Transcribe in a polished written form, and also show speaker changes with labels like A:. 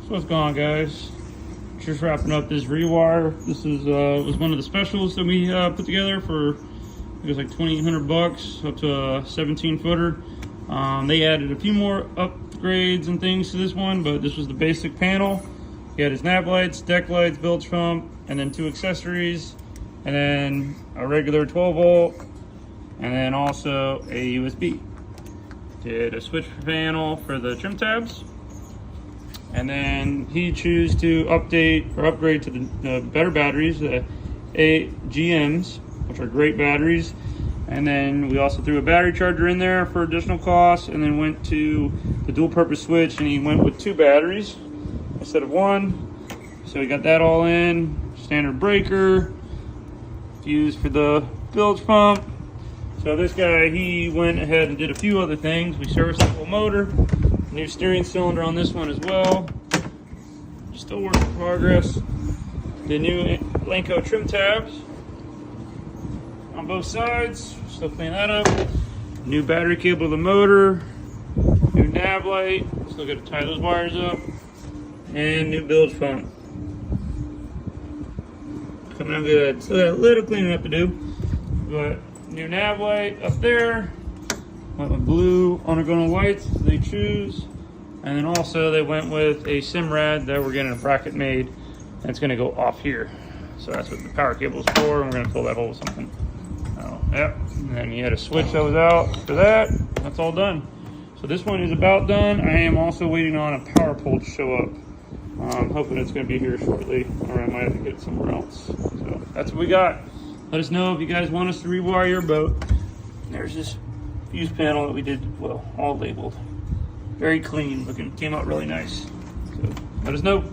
A: So what's going on, guys? Just wrapping up this rewire. This is was one of the specials that we put together for, it was like 2,800 bucks up to a 17 footer. They added a few more upgrades and things to this one, but this was the basic panel. He had his nav lights, deck lights, bilge pump, and then 2 accessories, and then a regular 12 volt, and then also a USB. Did a switch panel for the trim tabs. And then he chose to update or upgrade to the better batteries, the AGMs, which are great batteries. And then we also threw a battery charger in there for additional costs, and then went to the dual purpose switch, and he went with 2 batteries instead of 1. So we got that all in, standard breaker, fuse for the bilge pump. So this guy, he went ahead and did a few other things. We serviced the whole motor. New steering cylinder on this one as well. Still work in progress. The new Lenco trim tabs on both sides. Still clean that up. New battery cable to the motor. New nav light. Still got to tie those wires up. And new bilge pump. Coming out good. Still got a little cleaning up to do. But new nav light up there. Went with blue underground lights they choose, and then also they went with a Simrad that we're getting a bracket made, and it's going to go off here. So that's what the power cable is for, and we're going to fill that hole with something. Oh, yep. And then you had a switch that was out for that. That's all done. So this one is about done. I am also waiting on a power pole to show up. Hoping it's going to be here shortly, or I might have to get it somewhere else. So that's what we got. Let us know if you guys want us to rewire your boat. There's this fuse panel that we did, well, all labeled. Very clean looking, came out really nice. So let us know.